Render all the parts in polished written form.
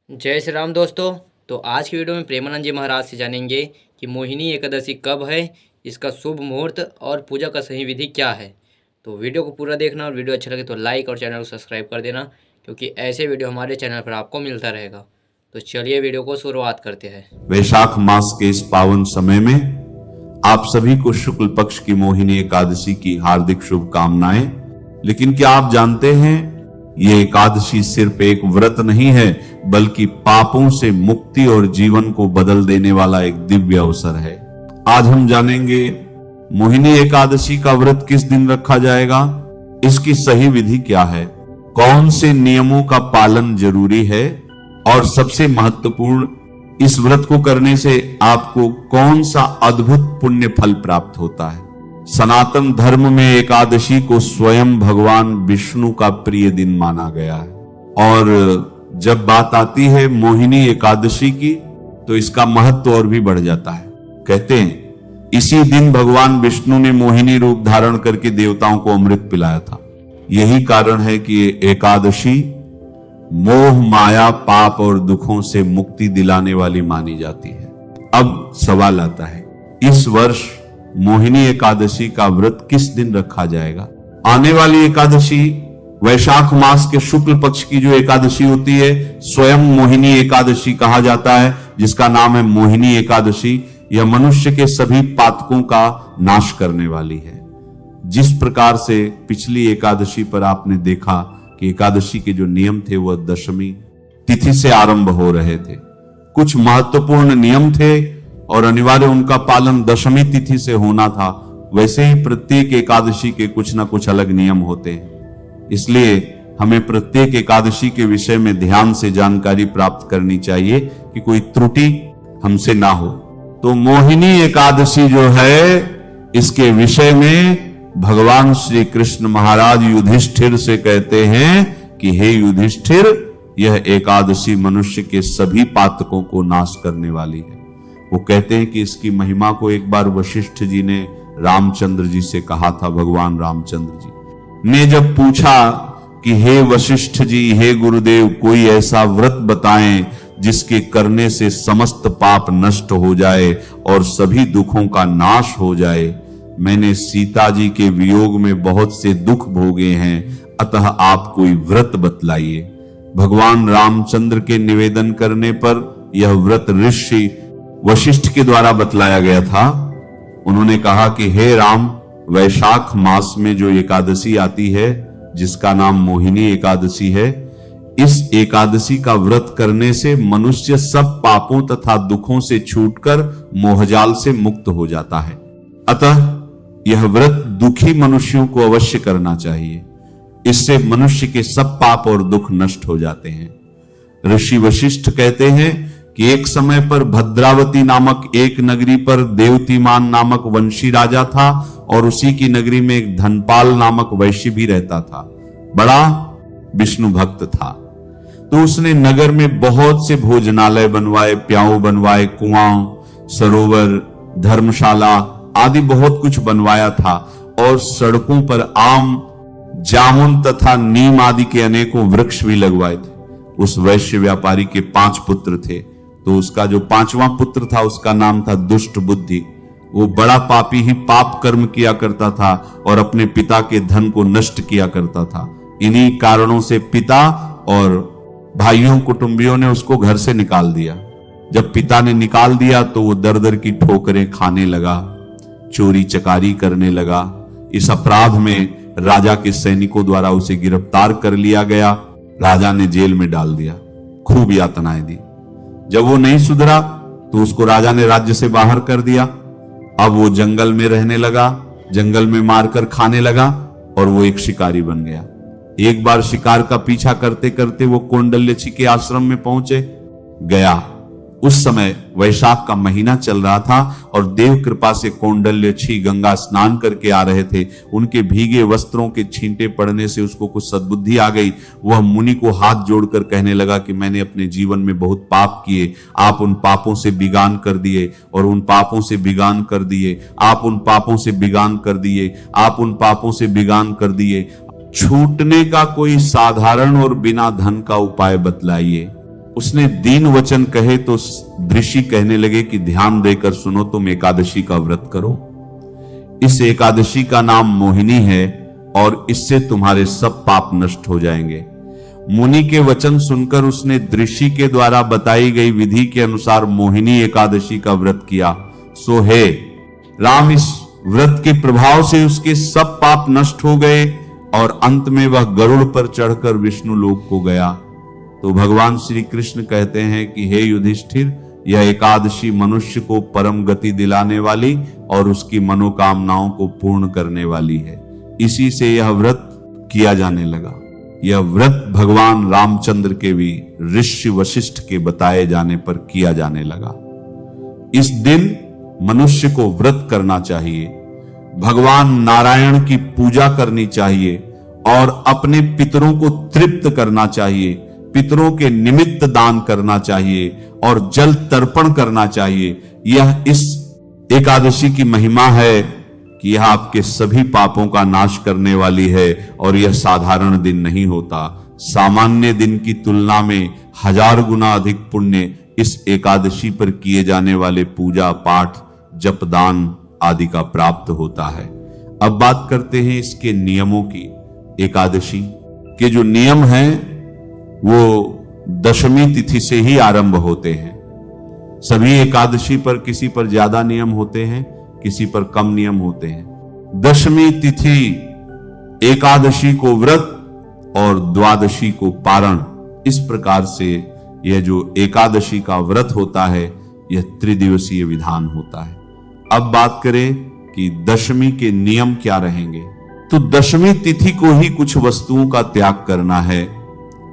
जय श्री राम दोस्तों। तो आज की वीडियो में प्रेमानंद जी महाराज से जानेंगे कि मोहिनी एकादशी कब है, इसका शुभ मुहूर्त और पूजा का सही विधि क्या है। तो वीडियो को पूरा देखना और वीडियो अच्छा लगे तो लाइक और चैनल को सब्सक्राइब कर देना, क्योंकि ऐसे वीडियो हमारे चैनल पर आपको मिलता रहेगा। तो चलिए वीडियो को शुरुआत करते हैं। वैशाख मास के इस पावन समय में आप सभी को शुक्ल पक्ष की मोहिनी एकादशी की हार्दिक शुभकामनाएं। लेकिन क्या आप जानते हैं, ये एकादशी सिर्फ एक व्रत नहीं है, बल्कि पापों से मुक्ति और जीवन को बदल देने वाला एक दिव्य अवसर है। आज हम जानेंगे मोहिनी एकादशी का व्रत किस दिन रखा जाएगा, इसकी सही विधि क्या है, कौन से नियमों का पालन जरूरी है, और सबसे महत्वपूर्ण, इस व्रत को करने से आपको कौन सा अद्भुत पुण्य फल प्राप्त होता है। सनातन धर्म में एकादशी को स्वयं भगवान विष्णु का प्रिय दिन माना गया है। और जब बात आती है मोहिनी एकादशी की, तो इसका महत्व और भी बढ़ जाता है। कहते हैं इसी दिन भगवान विष्णु ने मोहिनी रूप धारण करके देवताओं को अमृत पिलाया था। यही कारण है कि एकादशी मोह, माया, पाप और दुखों से मुक्ति दिलाने वाली मानी जाती है। अब सवाल आता है, इस वर्ष मोहिनी एकादशी का व्रत किस दिन रखा जाएगा। आने वाली एकादशी वैशाख मास के शुक्ल पक्ष की जो एकादशी होती है, स्वयं मोहिनी एकादशी कहा जाता है, जिसका नाम है मोहिनी एकादशी। यह मनुष्य के सभी पातकों का नाश करने वाली है। जिस प्रकार से पिछली एकादशी पर आपने देखा कि एकादशी के जो नियम थे वह दशमी तिथि से आरंभ हो रहे थे। कुछ महत्वपूर्ण नियम थे और अनिवार्य उनका पालन दशमी तिथि से होना था। वैसे ही प्रत्येक एकादशी के कुछ ना कुछ अलग नियम होते हैं। इसलिए हमें प्रत्येक एकादशी के विषय में ध्यान से जानकारी प्राप्त करनी चाहिए कि कोई त्रुटि हमसे ना हो। तो मोहिनी एकादशी जो है, इसके विषय में भगवान श्री कृष्ण महाराज युधिष्ठिर से कहते हैं कि हे युधिष्ठिर, यह एकादशी मनुष्य के सभी पातकों को नाश करने वाली है। वो कहते हैं कि इसकी महिमा को एक बार वशिष्ठ जी ने रामचंद्र जी से कहा था। भगवान रामचंद्र जी ने जब पूछा कि हे वशिष्ठ जी, हे गुरुदेव, कोई ऐसा व्रत बताएं जिसके करने से समस्त पाप नष्ट हो जाए और सभी दुखों का नाश हो जाए। मैंने सीता जी के वियोग में बहुत से दुख भोगे हैं, अतः आप कोई व्रत बतलाइए। भगवान रामचंद्र के निवेदन करने पर यह व्रत ऋषि वशिष्ठ के द्वारा बतलाया गया था। उन्होंने कहा कि हे राम, वैशाख मास में जो एकादशी आती है, जिसका नाम मोहिनी एकादशी है, इस एकादशी का व्रत करने से मनुष्य सब पापों तथा दुखों से छूटकर मोहजाल से मुक्त हो जाता है। अतः यह व्रत दुखी मनुष्यों को अवश्य करना चाहिए। इससे मनुष्य के सब पाप और दुख नष्ट हो जाते हैं। ऋषि वशिष्ठ कहते हैं कि एक समय पर भद्रावती नामक एक नगरी पर देवतीमान नामक वंशी राजा था, और उसी की नगरी में एक धनपाल नामक वैश्य भी रहता था। बड़ा विष्णु भक्त था। तो उसने नगर में बहुत से भोजनालय बनवाए, प्याऊ बनवाए, कुआं, सरोवर, धर्मशाला आदि बहुत कुछ बनवाया था। और सड़कों पर आम, जामुन तथा नीम आदि के अनेकों वृक्ष भी लगवाए थे। उस वैश्य व्यापारी के 5 पुत्र थे। तो उसका जो 5वां पुत्र था, उसका नाम था दुष्ट बुद्धि। वो बड़ा पापी ही पाप कर्म किया करता था और अपने पिता के धन को नष्ट किया करता था। इन्हीं कारणों से पिता और भाइयों कुटुंबियों ने उसको घर से निकाल दिया। जब पिता ने निकाल दिया तो वो दर दर की ठोकरें खाने लगा, चोरी चकारी करने लगा। इस अपराध में राजा के सैनिकों द्वारा उसे गिरफ्तार कर लिया गया। राजा ने जेल में डाल दिया, खूब यातनाएं दी। जब वो नहीं सुधरा तो उसको राजा ने राज्य से बाहर कर दिया। अब वो जंगल में रहने लगा, जंगल में मारकर खाने लगा, और वो एक शिकारी बन गया। एक बार शिकार का पीछा करते करते वो कौंडल्यची के आश्रम में पहुंचे गया। उस समय वैशाख का महीना चल रहा था और देव कृपा से कौंडल्यची गंगा स्नान करके आ रहे थे। उनके भीगे वस्त्रों के छींटे पड़ने से उसको कुछ सद्बुद्धि आ गई। वह मुनि को हाथ जोड़कर कहने लगा कि मैंने अपने जीवन में बहुत पाप किए, आप उन पापों से बिगान कर दिए, और उन पापों से बिगान कर दिए, आप उन पापों से बिगान कर दिए, आप उन पापों से बिगान कर दिए। छूटने का कोई साधारण और बिना धन का उपाय बतलाइए। उसने दीन वचन कहे तो ऋषि कहने लगे कि ध्यान देकर सुनो, तुम एकादशी का व्रत करो। इस एकादशी का नाम मोहिनी है और इससे तुम्हारे सब पाप नष्ट हो जाएंगे। मुनि के वचन सुनकर उसने ऋषि के द्वारा बताई गई विधि के अनुसार मोहिनी एकादशी का व्रत किया। सो हे राम, इस व्रत के प्रभाव से उसके सब पाप नष्ट हो गए और अंत में वह गरुड़ पर चढ़कर विष्णु लोक को गया। तो भगवान श्री कृष्ण कहते हैं कि हे युधिष्ठिर, यह एकादशी मनुष्य को परम गति दिलाने वाली और उसकी मनोकामनाओं को पूर्ण करने वाली है। इसी से यह व्रत किया जाने लगा। यह व्रत भगवान रामचंद्र के भी ऋषि वशिष्ठ के बताए जाने पर किया जाने लगा। इस दिन मनुष्य को व्रत करना चाहिए, भगवान नारायण की पूजा करनी चाहिए और अपने पितरों को तृप्त करना चाहिए, पितरों के निमित्त दान करना चाहिए और जल तर्पण करना चाहिए। यह इस एकादशी की महिमा है कि यह आपके सभी पापों का नाश करने वाली है और यह साधारण दिन नहीं होता। सामान्य दिन की तुलना में 1000 गुना अधिक पुण्य इस एकादशी पर किए जाने वाले पूजा पाठ, जपदान आदि का प्राप्त होता है। अब बात करते हैं इसके नियमों की। एकादशी के जो नियम हैं वो दशमी तिथि से ही आरंभ होते हैं। सभी एकादशी पर किसी पर ज्यादा नियम होते हैं, किसी पर कम नियम होते हैं। दशमी तिथि एकादशी को व्रत और द्वादशी को पारण, इस प्रकार से यह जो एकादशी का व्रत होता है यह त्रिदिवसीय विधान होता है। अब बात करें कि दशमी के नियम क्या रहेंगे। तो दशमी तिथि को ही कुछ वस्तुओं का त्याग करना है।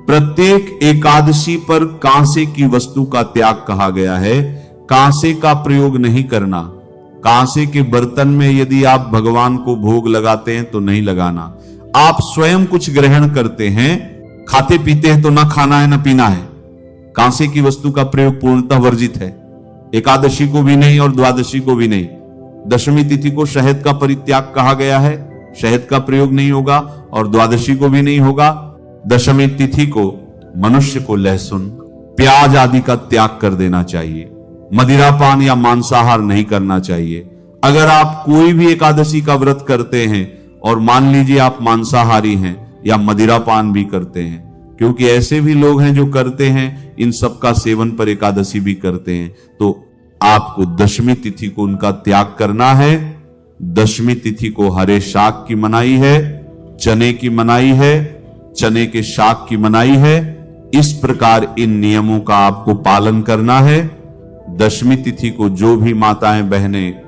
प्रत्येक एकादशी पर कांसे की वस्तु का त्याग कहा गया है। कांसे का प्रयोग नहीं करना। कांसे के बर्तन में यदि आप भगवान को भोग लगाते हैं तो नहीं लगाना। आप स्वयं कुछ ग्रहण करते हैं, खाते पीते हैं तो ना खाना है ना पीना है। कांसे की वस्तु का प्रयोग पूर्णतः वर्जित है। एकादशी को भी नहीं और द्वादशी को भी नहीं। दशमी तिथि को शहद का परित्याग कहा गया है, शहद का प्रयोग नहीं होगा और द्वादशी को भी नहीं होगा। दशमी तिथि को मनुष्य को लहसुन, प्याज आदि का त्याग कर देना चाहिए। मदिरापान या मांसाहार नहीं करना चाहिए। अगर आप कोई भी एकादशी का व्रत करते हैं और मान लीजिए आप मांसाहारी हैं या मदिरापान भी करते हैं, क्योंकि ऐसे भी लोग हैं जो करते हैं इन सब का सेवन पर एकादशी भी करते हैं, तो आपको दशमी तिथि को उनका त्याग करना है। दशमी तिथि को हरे शाक की मनाई है, चने की मनाई है, चने के शाक की मनाई है। इस प्रकार इन नियमों का आपको पालन करना है। दशमी तिथि को जो भी माताएं बहनें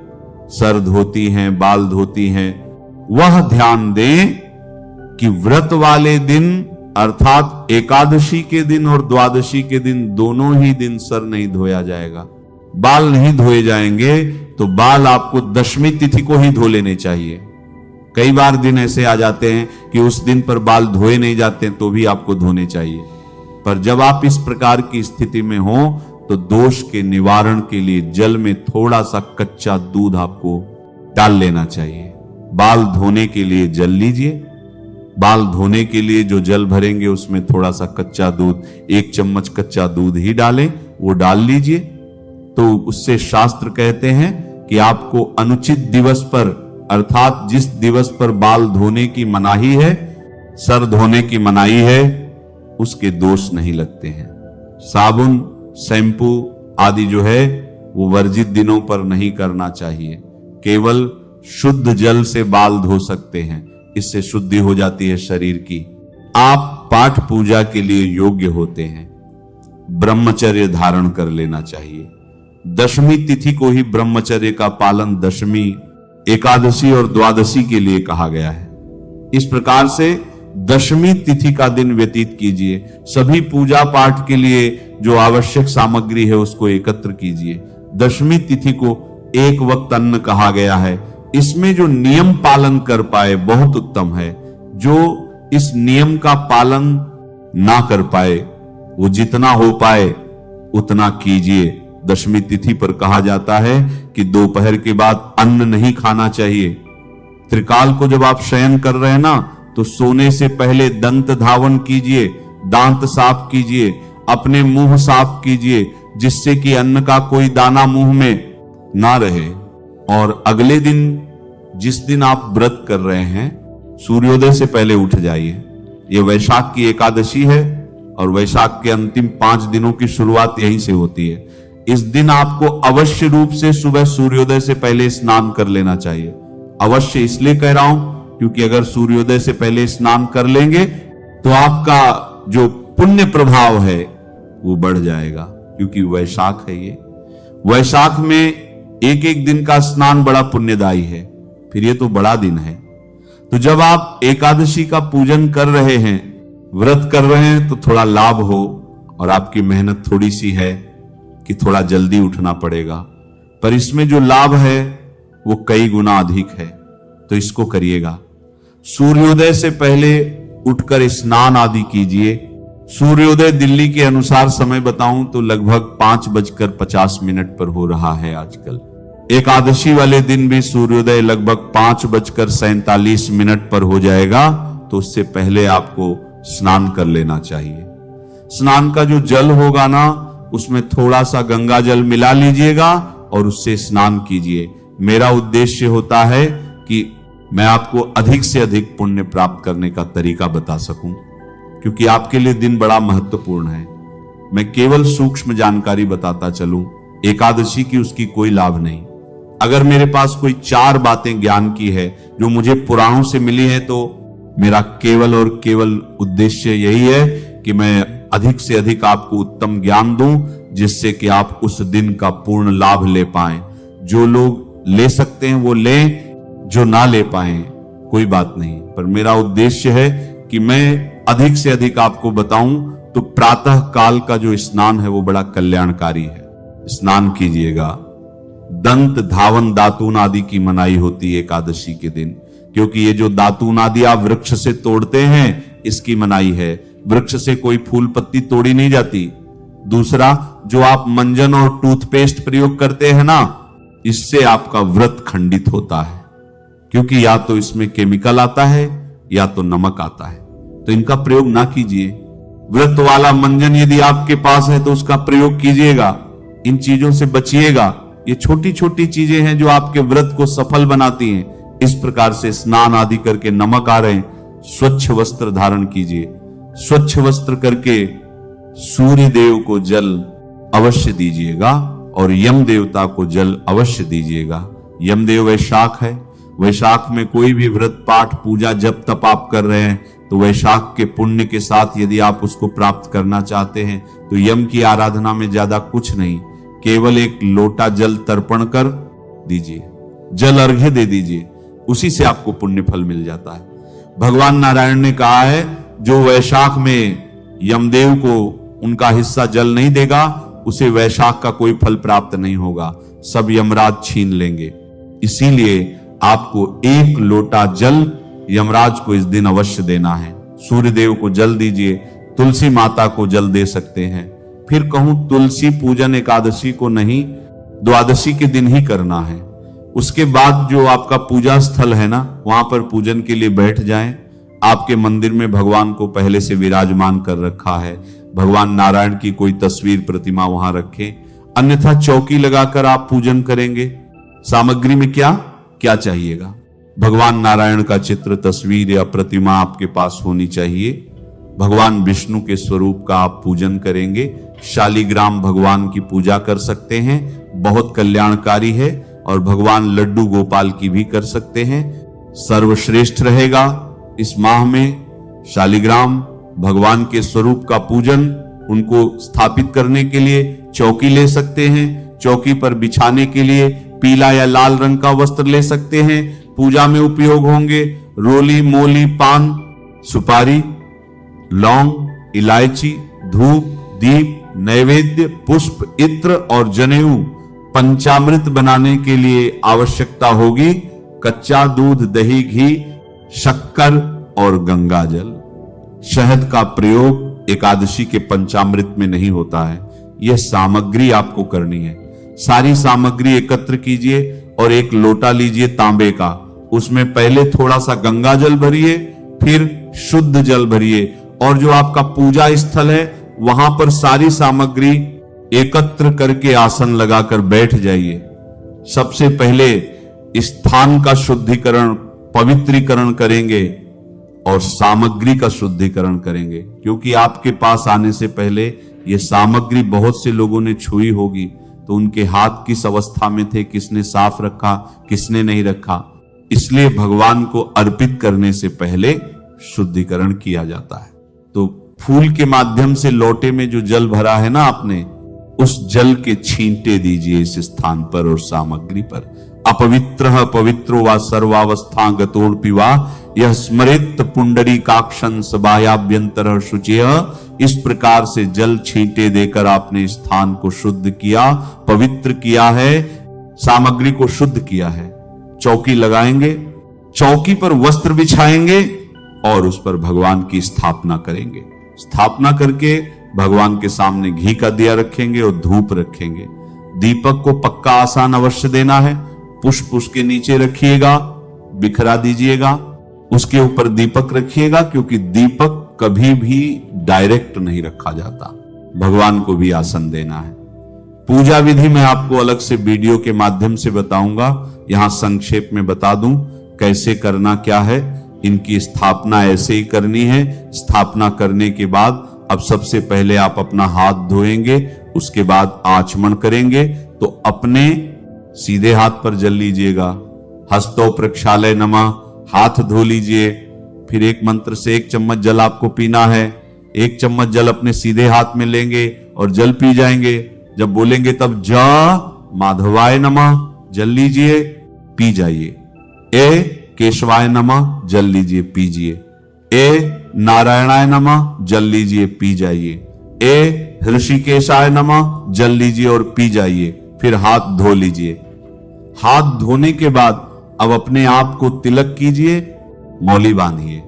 सर धोती हैं, बाल धोती हैं, वह ध्यान दें कि व्रत वाले दिन अर्थात एकादशी के दिन और द्वादशी के दिन दोनों ही दिन सर नहीं धोया जाएगा, बाल नहीं धोए जाएंगे। तो बाल आपको दशमी तिथि को ही धो लेने चाहिए। कई बार दिन ऐसे आ जाते हैं कि उस दिन पर बाल धोए नहीं जाते तो भी आपको धोने चाहिए। पर जब आप इस प्रकार की स्थिति में हो तो दोष के निवारण के लिए जल में थोड़ा सा कच्चा दूध आपको डाल लेना चाहिए। बाल धोने के लिए जल लीजिए। बाल धोने के लिए जो जल भरेंगे उसमें थोड़ा सा कच्चा दूध, 1 चम्मच कच्चा दूध ही डालें, वो डाल लीजिए। तो उससे शास्त्र कहते हैं कि आपको अनुचित दिवस पर अर्थात जिस दिवस पर बाल धोने की मनाही है, सर धोने की मनाही है, उसके दोष नहीं लगते हैं। साबुन, शैम्पू आदि जो है वो वर्जित दिनों पर नहीं करना चाहिए। केवल शुद्ध जल से बाल धो सकते हैं, इससे शुद्धि हो जाती है शरीर की। आप पाठ पूजा के लिए योग्य होते हैं। ब्रह्मचर्य धारण कर लेना चाहिए। दशमी तिथि को ही ब्रह्मचर्य का पालन दशमी, एकादशी और द्वादशी के लिए कहा गया है। इस प्रकार से दशमी तिथि का दिन व्यतीत कीजिए। सभी पूजा पाठ के लिए जो आवश्यक सामग्री है उसको एकत्र कीजिए। दशमी तिथि को एक वक्त अन्न कहा गया है। इसमें जो नियम पालन कर पाए बहुत उत्तम है। जो इस नियम का पालन ना कर पाए वो जितना हो पाए उतना कीजिए। दशमी तिथि पर कहा जाता है कि दोपहर के बाद अन्न नहीं खाना चाहिए। त्रिकाल को जब आप शयन कर रहे हैं ना, तो सोने से पहले दंत धावन कीजिए, दांत साफ कीजिए। अपने मुंह साफ कीजिए, जिससे कि अन्न का कोई दाना मुंह में ना रहे। और अगले दिन, जिस दिन आप व्रत कर रहे हैं, सूर्योदय से पहले उठ जाइए। यह वैशाख की एकादशी है और वैशाख के अंतिम 5 दिनों की शुरुआत यहीं से होती है। इस दिन आपको अवश्य रूप से सुबह सूर्योदय से पहले स्नान कर लेना चाहिए। अवश्य इसलिए कह रहा हूं क्योंकि अगर सूर्योदय से पहले स्नान कर लेंगे तो आपका जो पुण्य प्रभाव है वो बढ़ जाएगा, क्योंकि वैशाख है ये। वैशाख में एक एक दिन का स्नान बड़ा पुण्यदायी है, फिर ये तो बड़ा दिन है। तो जब आप एकादशी का पूजन कर रहे हैं, व्रत कर रहे हैं, तो थोड़ा लाभ हो। और आपकी मेहनत थोड़ी सी है कि थोड़ा जल्दी उठना पड़ेगा, पर इसमें जो लाभ है वो कई गुना अधिक है। तो इसको करिएगा। सूर्योदय से पहले उठकर स्नान आदि कीजिए। सूर्योदय दिल्ली के अनुसार समय बताऊं तो लगभग 5:50 पर हो रहा है आजकल। एकादशी वाले दिन भी सूर्योदय लगभग 5:47 पर हो जाएगा, तो उससे पहले आपको स्नान कर लेना चाहिए। स्नान का जो जल होगा ना, उसमें थोड़ा सा गंगा जल मिला लीजिएगा और उससे स्नान कीजिए। मेरा उद्देश्य होता है कि मैं आपको अधिक से अधिक पुण्य प्राप्त करने का तरीका बता सकूं, क्योंकि आपके लिए दिन बड़ा महत्वपूर्ण है। मैं केवल सूक्ष्म जानकारी बताता चलूं, एकादशी की उसकी कोई लाभ नहीं। अगर मेरे पास कोई 4 बातें ज्ञान की है जो मुझे पुराणों से मिली है, तो मेरा केवल और केवल उद्देश्य यही है कि मैं अधिक से अधिक आपको उत्तम ज्ञान दूं, जिससे कि आप उस दिन का पूर्ण लाभ ले पाएं। जो लोग ले सकते हैं वो लें, जो ना ले पाए कोई बात नहीं, पर मेरा उद्देश्य है कि मैं अधिक से अधिक आपको बताऊं। तो प्रातः काल का जो स्नान है वो बड़ा कल्याणकारी है। स्नान कीजिएगा। दंत, धावन, दातून आदि की मनाही होती है एकादशी के दिन, क्योंकि ये जो दातून आदि आप वृक्ष से तोड़ते हैं, इसकी मनाही है। वृक्ष से कोई फूल पत्ती तोड़ी नहीं जाती। दूसरा, जो आप मंजन और टूथपेस्ट प्रयोग करते हैं ना, इससे आपका व्रत खंडित होता है, क्योंकि या तो इसमें केमिकल आता है या तो नमक आता है। तो इनका प्रयोग ना कीजिए। व्रत वाला मंजन यदि आपके पास है तो उसका प्रयोग कीजिएगा। इन चीजों से बचिएगा। ये छोटी छोटी चीजें हैं जो आपके व्रत को सफल बनाती हैं। इस प्रकार से स्नान आदि करके नमक आ रहे हैं, स्वच्छ वस्त्र धारण कीजिए। स्वच्छ वस्त्र करके सूर्य देव को जल अवश्य दीजिएगा और यम देवता को जल अवश्य दीजिएगा। यम देव वैशाख है। वैशाख में कोई भी व्रत, पाठ, पूजा, जब तप आप कर रहे हैं, तो वैशाख के पुण्य के साथ यदि आप उसको प्राप्त करना चाहते हैं तो यम की आराधना में ज्यादा कुछ नहीं, केवल एक लोटा जल तर्पण कर दीजिए, जल अर्घ्य दे दीजिए, उसी से आपको पुण्य फल मिल जाता है। भगवान नारायण ने कहा है, जो वैशाख में यमदेव को उनका हिस्सा जल नहीं देगा, उसे वैशाख का कोई फल प्राप्त नहीं होगा, सब यमराज छीन लेंगे। इसीलिए आपको 1 लोटा जल यमराज को इस दिन अवश्य देना है। सूर्य देव को जल दीजिए, तुलसी माता को जल दे सकते हैं। फिर कहूं, तुलसी पूजन एकादशी को नहीं, द्वादशी के दिन ही करना है। उसके बाद जो आपका पूजा स्थल है ना, वहां पर पूजन के लिए बैठ जाएं। आपके मंदिर में भगवान को पहले से विराजमान कर रखा है, भगवान नारायण की कोई तस्वीर, प्रतिमा वहां रखें। अन्यथा चौकी लगाकर आप पूजन करेंगे। सामग्री में क्या क्या चाहिएगा? भगवान नारायण का चित्र, तस्वीर या प्रतिमा आपके पास होनी चाहिए। भगवान विष्णु के स्वरूप का आप पूजन करेंगे। शालिग्राम भगवान की पूजा कर सकते हैं, बहुत कल्याणकारी है। और भगवान लड्डू गोपाल की भी कर सकते हैं, सर्वश्रेष्ठ रहेगा। इस माह में शालिग्राम भगवान के स्वरूप का पूजन, उनको स्थापित करने के लिए चौकी ले सकते हैं। चौकी पर बिछाने के लिए पीला या लाल रंग का वस्त्र ले सकते हैं, पूजा में उपयोग होंगे। रोली, मोली, पान, सुपारी, लौंग, इलायची, धूप, दीप, नैवेद्य, पुष्प, इत्र और जनेऊ। पंचामृत बनाने के लिए आवश्यकता होगी कच्चा दूध, दही, घी, शक्कर और गंगा जल। शहद का प्रयोग एकादशी के पंचामृत में नहीं होता है। यह सामग्री आपको करनी है। सारी सामग्री एकत्र कीजिए और एक लोटा लीजिए तांबे का, उसमें पहले थोड़ा सा गंगा जल भरिए, फिर शुद्ध जल भरिए और जो आपका पूजा स्थल है वहां पर सारी सामग्री एकत्र करके आसन लगाकर बैठ जाइए। सबसे पहले स्थान का शुद्धिकरण, पवित्रीकरण करेंगे और सामग्री का शुद्धिकरण करेंगे, क्योंकि आपके पास आने से पहले ये सामग्री बहुत से लोगों ने छुई होगी, तो उनके हाथ किस अवस्था में थे, किसने साफ रखा, किसने नहीं रखा। इसलिए भगवान को अर्पित करने से पहले शुद्धिकरण किया जाता है। तो फूल के माध्यम से लोटे में जो जल भरा है ना आपने, उस जल के छींटे दीजिए इस स्थान पर और सामग्री पर। अपवित्र पवित्रो वा सर्वावस्था गतोर्पि वा यह स्मरित पुंडरीकाक्षं सबायाभ्यंतर शुचिः। इस प्रकार से जल छींटे देकर आपने स्थान को शुद्ध किया, पवित्र किया है, सामग्री को शुद्ध किया है। चौकी लगाएंगे, चौकी पर वस्त्र बिछाएंगे और उस पर भगवान की स्थापना करेंगे। स्थापना करके भगवान के सामने घी का दिया रखेंगे और धूप रखेंगे। दीपक को पक्का आसान अवश्य देना है। पुष्प उसके नीचे रखिएगा, बिखरा दीजिएगा, उसके ऊपर दीपक रखिएगा, क्योंकि दीपक कभी भी डायरेक्ट नहीं रखा जाता। भगवान को भी आसन देना है। पूजा विधि मैं आपको अलग से वीडियो के माध्यम से बताऊंगा, यहां संक्षेप में बता दूं कैसे करना क्या है। इनकी स्थापना ऐसे ही करनी है। स्थापना करने के बाद अब सबसे पहले आप अपना हाथ धोएंगे, उसके बाद आचमन करेंगे। तो अपने सीधे हाथ पर जल लीजिएगा, हस्तो प्रक्षालय नमः, हाथ धो लीजिए। फिर एक मंत्र से 1 चम्मच जल आपको पीना है। 1 चम्मच जल अपने सीधे हाथ में लेंगे और जल पी जाएंगे। जब बोलेंगे तब ज माधवाय नमः जल लीजिए, पी जाइए। ए केशवाय नमः जल लीजिए, पीजिए। ए नारायणाय नमः जल लीजिए, पी जाइए। ए ऋषिकेशाय नमः जल लीजिए और पी जाइए। फिर हाथ धो लीजिए। हाथ धोने के बाद अब अपने आप को तिलक कीजिए, मौली बांधिए।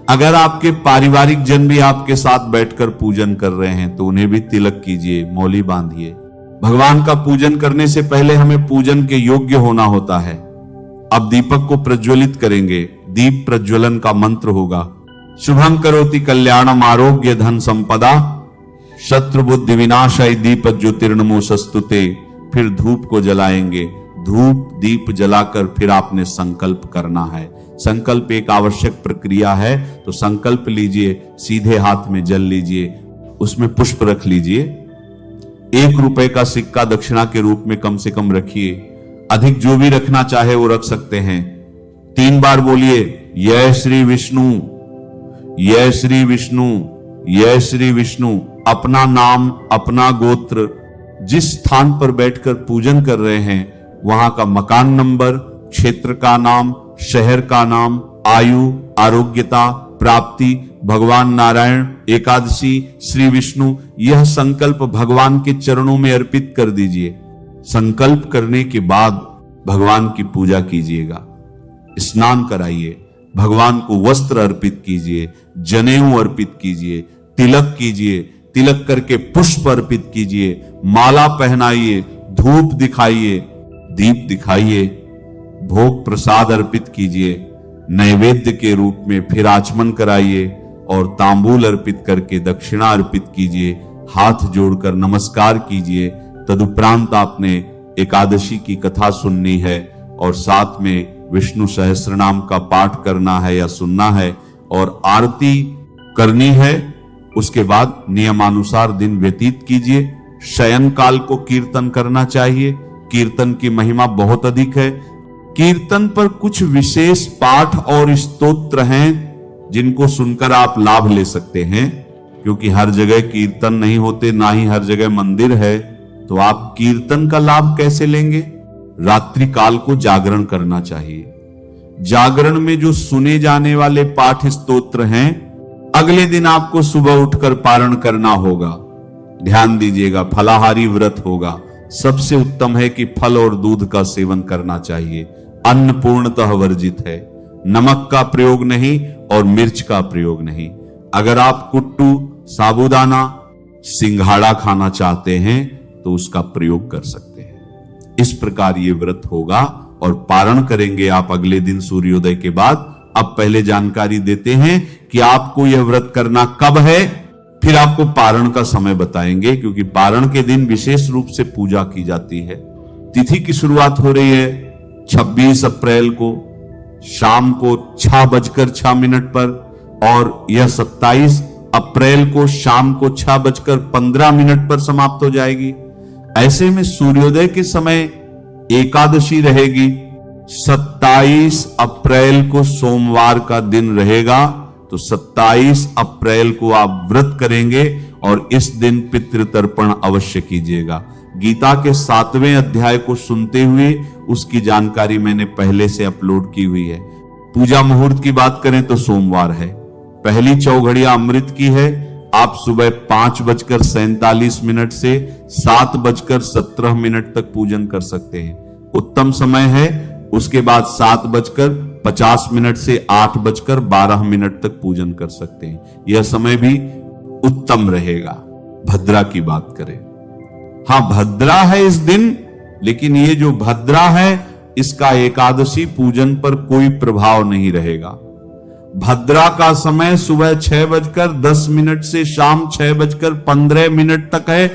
अगर आपके पारिवारिक जन भी आपके साथ बैठकर पूजन कर रहे हैं तो उन्हें भी तिलक कीजिए, मौली बांधिए। भगवान का पूजन करने से पहले हमें पूजन के योग्य होना होता है। अब दीपक को प्रज्वलित करेंगे। दीप प्रज्वलन का मंत्र होगा, शुभं करोति कल्याणम आरोग्य धन संपदा शत्रु बुद्धि विनाशाय दीप ज्योतिर्नमोस्तुते। फिर धूप को जलाएंगे। धूप दीप जलाकर फिर आपने संकल्प करना है। संकल्प एक आवश्यक प्रक्रिया है, तो संकल्प लीजिए, सीधे हाथ में जल लीजिए, उसमें पुष्प रख लीजिए। 1 रुपए का सिक्का दक्षिणा के रूप में कम से कम रखिए। अधिक जो भी रखना चाहे वो रख सकते हैं। 3 बार बोलिए, जय श्री विष्णु, जय श्री विष्णु, जय श्री विष्णु। अपना नाम, अपना गोत्र, जिस स्थान पर बैठकर पूजन कर रहे हैं वहां का मकान नंबर, क्षेत्र का नाम, शहर का नाम, आयु, आरोग्यता, प्राप्ति, भगवान नारायण, एकादशी, श्री विष्णु, यह संकल्प भगवान के चरणों में अर्पित कर दीजिए। संकल्प करने के बाद भगवान की पूजा कीजिएगा। स्नान कराइए, भगवान को वस्त्र अर्पित कीजिए, जनेऊ अर्पित कीजिए, तिलक कीजिए, तिलक करके पुष्प अर्पित कीजिए, माला पहनाइए, धूप दिखाइए, दीप दिखाइए, भोग प्रसाद अर्पित कीजिए, नैवेद्य के रूप में फिर आचमन कराइए और तांबूल अर्पित करके दक्षिणा अर्पित कीजिए। हाथ जोड़कर नमस्कार कीजिए। तदुपरांत आपने एकादशी की कथा सुननी है और साथ में विष्णु सहस्त्रनाम का पाठ करना है या सुनना है और आरती करनी है। उसके बाद नियमानुसार दिन व्यतीत कीजिए। शयन काल को कीर्तन करना चाहिए। कीर्तन की महिमा बहुत अधिक है। कीर्तन पर कुछ विशेष पाठ और स्तोत्र हैं जिनको सुनकर आप लाभ ले सकते हैं, क्योंकि हर जगह कीर्तन नहीं होते, ना ही हर जगह मंदिर है। तो आप कीर्तन का लाभ कैसे लेंगे? रात्रि काल को जागरण करना चाहिए। जागरण में जो सुने जाने वाले पाठ स्तोत्र हैं, अगले दिन आपको सुबह उठकर पारण करना होगा। ध्यान दीजिएगा, फलाहारी व्रत होगा। सबसे उत्तम है कि फल और दूध का सेवन करना चाहिए। अन्न पूर्णतः वर्जित है। नमक का प्रयोग नहीं और मिर्च का प्रयोग नहीं। अगर आप कुट्टू, साबूदाना, सिंघाड़ा खाना चाहते हैं तो उसका प्रयोग कर सकते हैं। इस प्रकार ये व्रत होगा और पारण करेंगे आप अगले दिन सूर्योदय के बाद। अब पहले जानकारी देते हैं कि आपको यह व्रत करना कब है फिर आपको पारण का समय बताएंगे, क्योंकि पारण के दिन विशेष रूप से पूजा की जाती है। तिथि की शुरुआत हो रही है 26 अप्रैल को शाम को 6:06 पर, और यह 27 अप्रैल को शाम को 6:15 पर समाप्त हो जाएगी। ऐसे में सूर्योदय के समय एकादशी रहेगी। 27 अप्रैल को सोमवार का दिन रहेगा, तो 27 अप्रैल को आप व्रत करेंगे और इस दिन पितृतर्पण अवश्य कीजिएगा। गीता के 7वें अध्याय को सुनते हुए उसकी जानकारी मैंने पहले से अपलोड की हुई है। पूजा मुहूर्त की बात करें तो सोमवार है। पहली चौघड़िया अमृत की है। आप सुबह 5:47 से 7:17 तक पूजन कर सकते हैं, उत्तम समय है। उसके बाद 7:50 से 8:12 तक पूजन कर सकते हैं, यह समय भी उत्तम रहेगा। भद्रा की बात करें, हाँ भद्रा है इस दिन, लेकिन ये जो भद्रा है इसका एकादशी पूजन पर कोई प्रभाव नहीं रहेगा। भद्रा का समय सुबह 6:10 से शाम 6:15 तक है।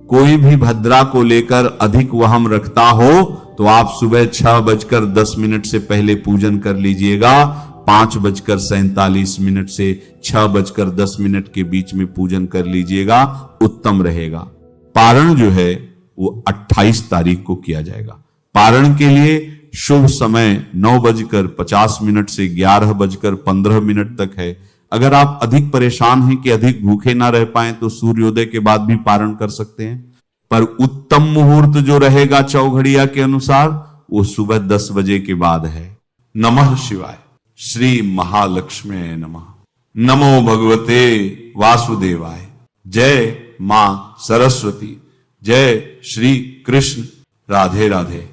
कोई भी भद्रा को लेकर अधिक वहम रखता हो तो आप सुबह 6:10 से पहले पूजन कर लीजिएगा। 5:47 से 6:10 के बीच में पूजन कर लीजिएगा, उत्तम रहेगा। पारण जो है वो 28 तारीख को किया जाएगा। पारण के लिए शुभ समय 9:50 से 11:15 तक है। अगर आप अधिक परेशान हैं कि अधिक भूखे ना रह पाए तो सूर्योदय के बाद भी पारण कर सकते हैं, पर उत्तम मुहूर्त जो रहेगा चौघड़िया के अनुसार वो सुबह 10 बजे के बाद है। नमः शिवाय। श्री महालक्ष्मी नमः। नमो भगवते वासुदेवाय। जय मां सरस्वती। जय श्री कृष्ण। राधे राधे।